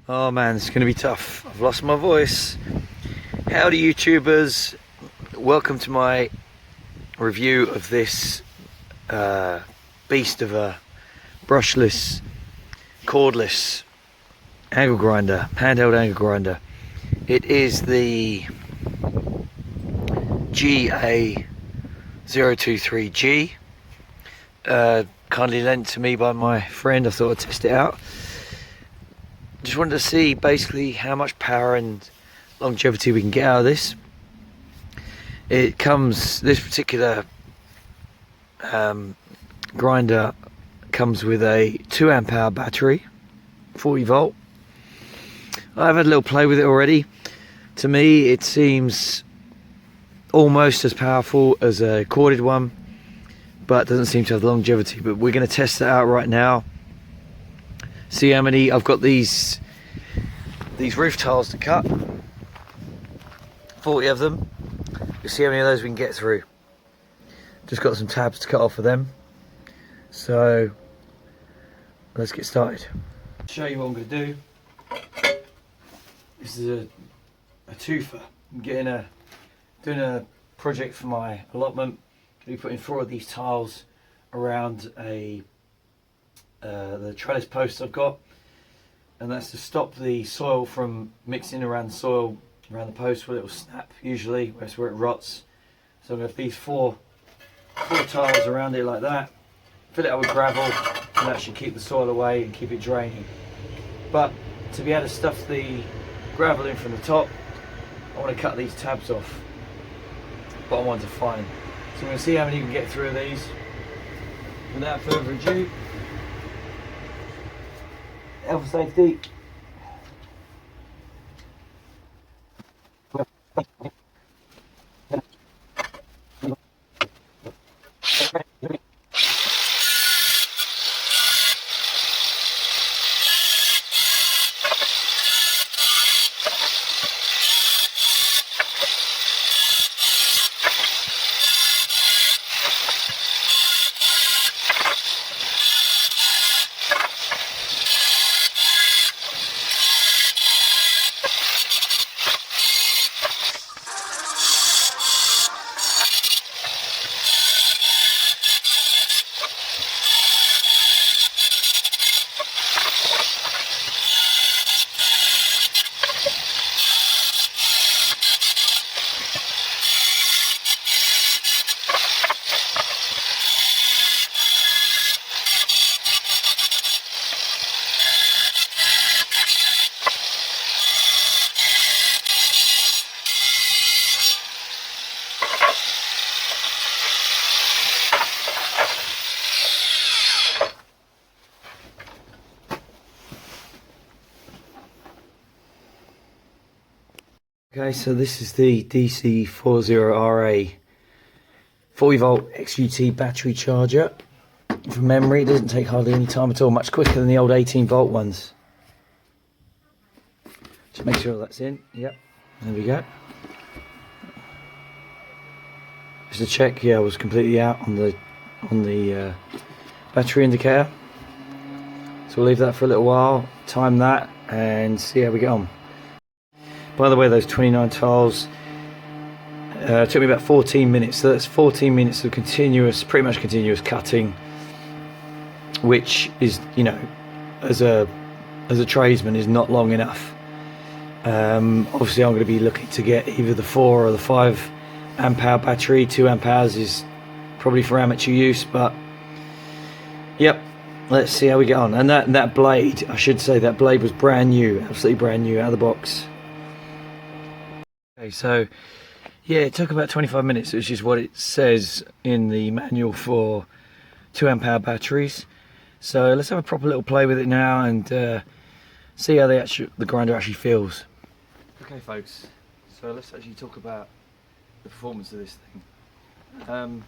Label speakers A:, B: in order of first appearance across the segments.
A: Oh man, it's going to be tough. I've lost my voice. Howdy YouTubers, welcome to my review of this beast of a brushless, cordless angle grinder, handheld angle grinder. It is the GA023G, kindly lent to me by my friend. I thought I'd test it out. Just wanted to see basically how much power and longevity we can get out of this. This particular grinder comes with a 2 amp hour battery, 40 volt. I've had a little play with it already. To me it seems almost as powerful as a corded one, but doesn't seem to have the longevity. But we're going to test that out right now. See how many. I've got these roof tiles to cut, 40 of them. We'll see how many of those we can get through. Just got some tabs to cut off of them, so let's get started. Show you what I'm going to do. This is a twofer. I'm doing a project for my allotment. I'll be putting 4 of these tiles around the trellis posts I've got, and that's to stop the soil from mixing around the soil around the post where it will snap usually. That's where it rots. So I'm going to have these four tiles around it like that, fill it up with gravel, and that should keep the soil away and keep it draining. But to be able to stuff the gravel in from the top, I want to cut these tabs off. Bottom ones are fine. So I'm going to see how many you can get through of these. Without further ado, health and safety. Okay, so this is the DC40RA 40 volt XUT battery charger. From memory, it doesn't take hardly any time at all, much quicker than the old 18 volt ones. Just make sure that's in. Yep, there we go. Just to check, yeah, I was completely out on the battery indicator. So we'll leave that for a little while, time that, and see how we get on. By the way, those 29 tiles took me about 14 minutes. So that's 14 minutes of continuous, pretty much continuous cutting, which is, you know, as a tradesman, is not long enough. Obviously, I'm going to be looking to get either the 4 or the 5 amp hour battery. 2 amp hours is probably for amateur use, but yep, let's see how we get on. And that blade, I should say, that blade was brand new, absolutely brand new out of the box. Okay, so yeah, it took about 25 minutes, which is what it says in the manual for 2 amp hour batteries. So let's have a proper little play with it now and see how the grinder actually feels. Okay folks, so let's actually talk about the performance of this thing.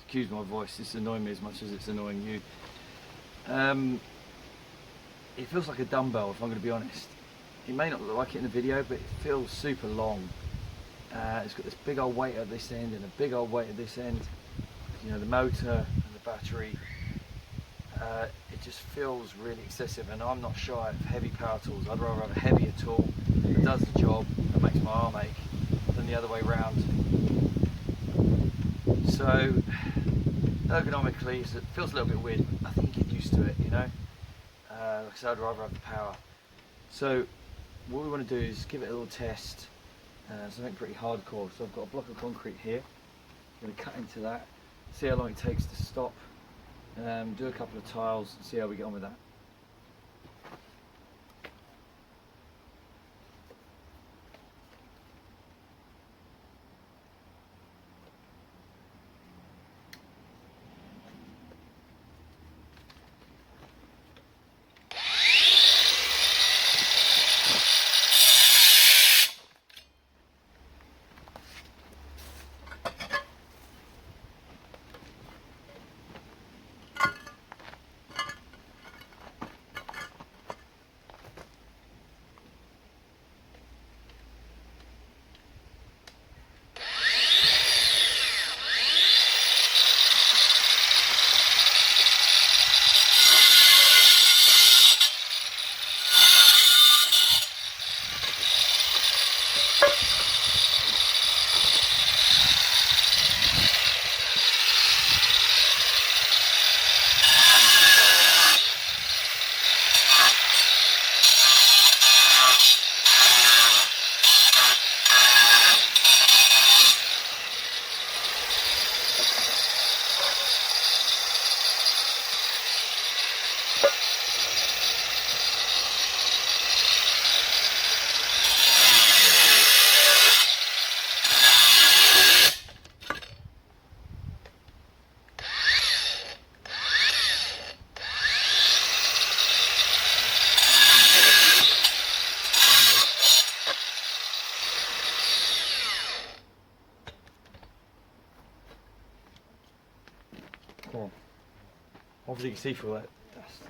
A: Excuse my voice, it's annoying me as much as it's annoying you. It feels like a dumbbell, if I'm going to be honest. It may not look like it in the video, but it feels super long. It's got this big old weight at this end and a big old weight at this end. You know, the motor and the battery. it just feels really excessive, and I'm not shy of heavy power tools. I'd rather have a heavier tool that does the job and makes my arm ache than the other way round. So ergonomically it feels a little bit weird. I think you get used to it, you know. Like I said, I'd rather have the power. So what we want to do is give it a little test, something pretty hardcore. So I've got a block of concrete here. I'm going to cut into that, see how long it takes to stop, do a couple of tiles and see how we get on with that. Cool. Obviously you can see through that dust.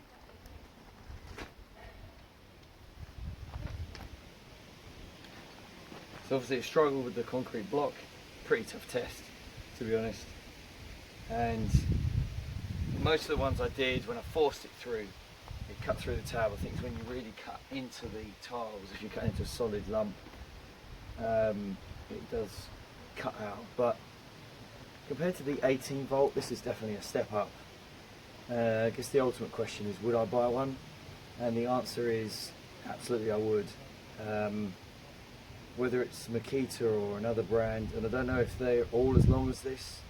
A: So obviously a struggle with the concrete block, pretty tough test to be honest. And most of the ones I did, when I forced it through, it cut through the tab. I think it's when you really cut into the tiles, if you cut into a solid lump, it does cut out. But compared to the 18 volt, this is definitely a step up. I guess the ultimate question is, would I buy one? And the answer is absolutely I would. Whether it's Makita or another brand, and I don't know if they're all as long as this,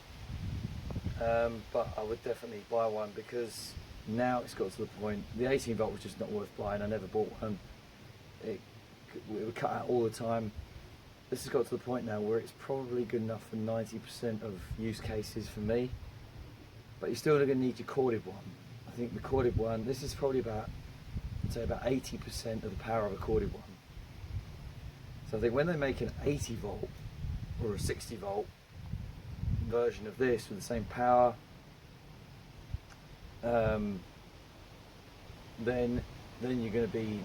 A: but I would definitely buy one, because now it's got to the point, the 18 volt was just not worth buying. I never bought one. It would cut out all the time. This has got to the point now where it's probably good enough for 90% of use cases for me, but you're still going to need your corded one. I think the corded one, this is probably about, I'd say about 80% of the power of a corded one. So I think when they make an 80 volt or a 60 volt version of this with the same power, then you're going to be,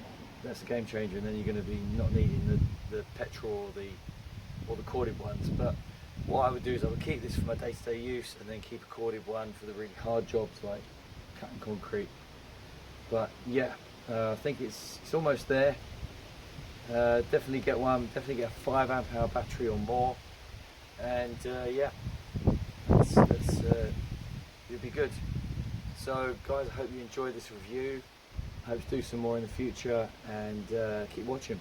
A: that's a game changer, and then you're going to be not needing the petrol or the corded ones. But what I would do is I would keep this for my day-to-day use, and then keep a corded one for the really hard jobs like cutting concrete. But yeah, I think it's almost there. Definitely get one, definitely get a 5 amp hour battery or more, and yeah, it'll be good. So guys, I hope you enjoyed this review. I hope to do some more in the future, and keep watching.